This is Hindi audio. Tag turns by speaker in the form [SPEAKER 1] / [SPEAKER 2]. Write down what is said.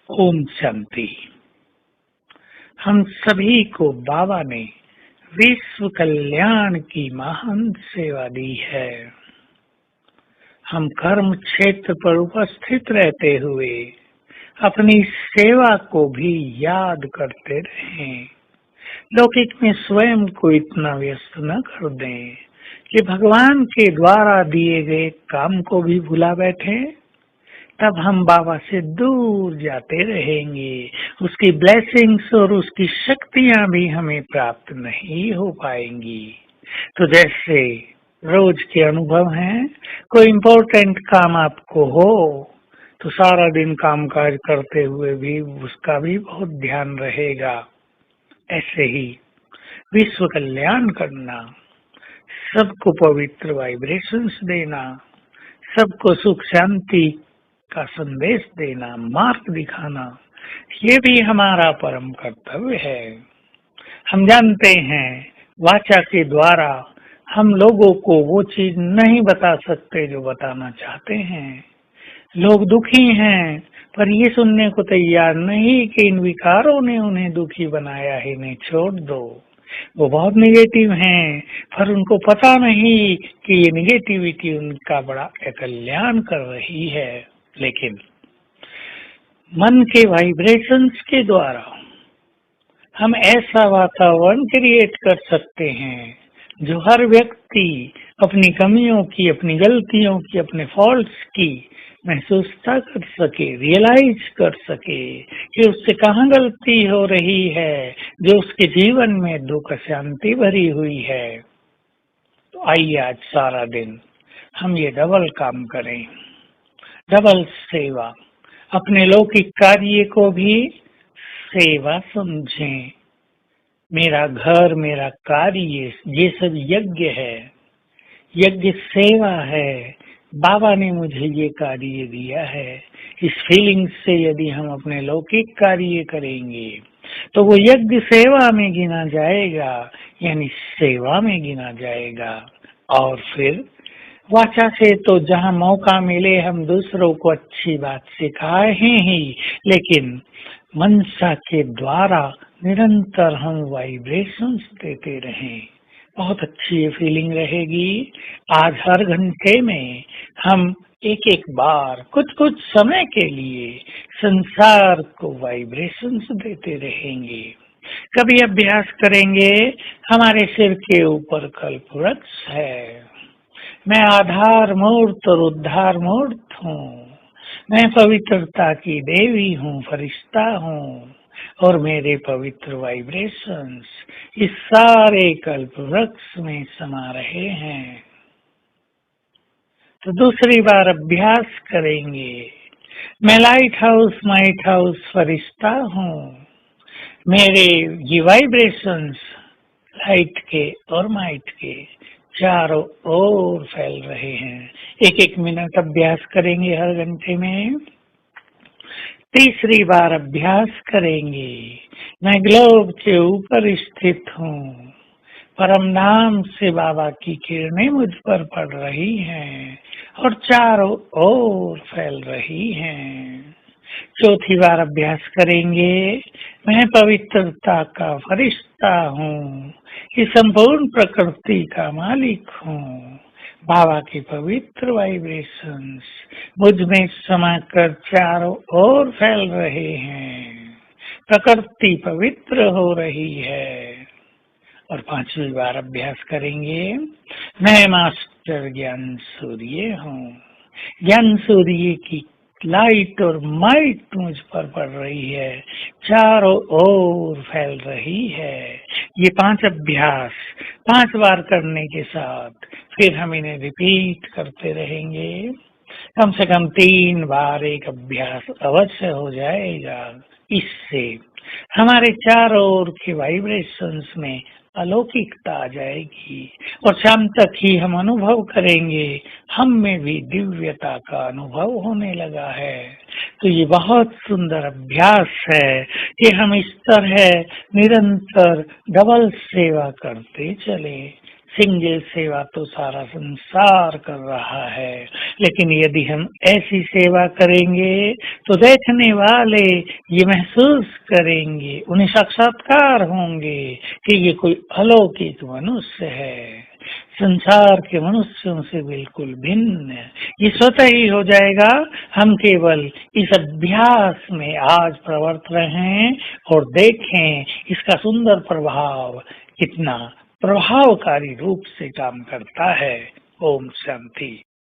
[SPEAKER 1] ओम शांति। हम सभी को बाबा ने विश्व कल्याण की महान सेवा दी है। हम कर्म क्षेत्र पर उपस्थित रहते हुए अपनी सेवा को भी याद करते रहें। लौकिक में स्वयं को इतना व्यस्त न कर दें कि भगवान के द्वारा दिए गए काम को भी भुला बैठे। तब हम बाबा से दूर जाते रहेंगे। उसकी ब्लेसिंग्स और उसकी शक्तियां भी हमें प्राप्त नहीं हो पाएंगी। तो जैसे रोज के अनुभव हैं, कोई इम्पोर्टेंट काम आपको हो तो सारा दिन काम काज करते हुए भी उसका भी बहुत ध्यान रहेगा। ऐसे ही विश्व कल्याण करना, सबको पवित्र वाइब्रेशंस देना, सबको सुख शांति का संदेश देना, मार्ग दिखाना, ये भी हमारा परम कर्तव्य है। हम जानते हैं वाचा के द्वारा हम लोगों को वो चीज नहीं बता सकते जो बताना चाहते हैं। लोग दुखी हैं पर ये सुनने को तैयार नहीं कि इन विकारों ने उन्हें दुखी बनाया है, इन्हें छोड़ दो। वो बहुत निगेटिव हैं पर उनको पता नहीं कि ये निगेटिविटी उनका बड़ा कल्याण कर रही है। लेकिन मन के वाइब्रेशंस के द्वारा हम ऐसा वातावरण क्रिएट कर सकते हैं जो हर व्यक्ति अपनी कमियों की, अपनी गलतियों की, अपने फॉल्ट्स की महसूसता कर सके, रियलाइज कर सके कि उससे कहाँ गलती हो रही है जो उसके जीवन में दुख शांति भरी हुई है। तो आइए आज सारा दिन हम ये डबल काम करें, डबल सेवा। अपने लौकिक कार्य को भी सेवा समझें। मेरा घर, मेरा कार्य, ये सब यज्ञ है, यज्ञ सेवा है। बाबा ने मुझे ये कार्य दिया है। इस फीलिंग से यदि हम अपने लौकिक कार्य करेंगे तो वो यज्ञ सेवा में गिना जाएगा, यानी सेवा में गिना जाएगा। और फिर वाचा से तो जहाँ मौका मिले हम दूसरों को अच्छी बात सिखाए ही, लेकिन मनसा के द्वारा निरंतर हम वाइब्रेशंस देते रहें। बहुत अच्छी फीलिंग रहेगी। आज हर घंटे में हम एक एक बार कुछ कुछ समय के लिए संसार को वाइब्रेशंस देते रहेंगे। कभी अभ्यास करेंगे, हमारे सिर के ऊपर कल्प वृक्ष है, मैं आधार मूर्त और उद्धार मूर्त हूँ, मैं पवित्रता की देवी हूँ, फरिश्ता हूँ, और मेरे पवित्र वाइब्रेशंस इस सारे कल्प वृक्ष में समा रहे हैं। तो दूसरी बार अभ्यास करेंगे, मैं लाइट हाउस फरिश्ता हूँ, मेरे ये वाइब्रेशंस लाइट के और माइट के चारों ओर फैल रहे हैं। एक एक मिनट अभ्यास करेंगे हर घंटे में। तीसरी बार अभ्यास करेंगे, मैं ग्लोब के ऊपर स्थित हूँ, परम नाम से बाबा की किरणें मुझ पर पड़ रही हैं और चारों ओर फैल रही हैं। चौथी बार अभ्यास करेंगे, मैं पवित्रता का फरिश्ता हूँ, इस संपूर्ण प्रकृति का मालिक हूँ, बाबा के पवित्र वाइब्रेशंस मुझ में समाकर चारों ओर फैल रहे हैं, प्रकृति पवित्र हो रही है। और पांचवी बार अभ्यास करेंगे, मैं मास्टर ज्ञान सूर्य हूँ, ज्ञान सूर्य की लाइट और माइट मुझ पर पड़ रही है, चारों ओर फैल रही है। ये 5 अभ्यास 5 बार करने के साथ फिर हम इन्हें रिपीट करते रहेंगे। कम से कम 3 बार एक अभ्यास अवश्य हो जाएगा। इससे हमारे चारों ओर के वाइब्रेशंस में अलौकिकता आ जाएगी और शाम तक ही हम अनुभव करेंगे हम में भी दिव्यता का अनुभव होने लगा है। तो ये बहुत सुंदर अभ्यास है कि हम इस तरह निरंतर डबल सेवा करते चले। सिंह जैसी सेवा तो सारा संसार कर रहा है, लेकिन यदि हम ऐसी सेवा करेंगे तो देखने वाले ये महसूस करेंगे, उन्हें साक्षात्कार होंगे कि ये कोई अलौकिक मनुष्य है, संसार के मनुष्यों से बिल्कुल भिन्न। ये स्वतः ही हो जाएगा। हम केवल इस अभ्यास में आज प्रवर्त रहे हैं और देखें इसका सुंदर प्रभाव कितना प्रभावकारी रूप से काम करता है। ओम शांति।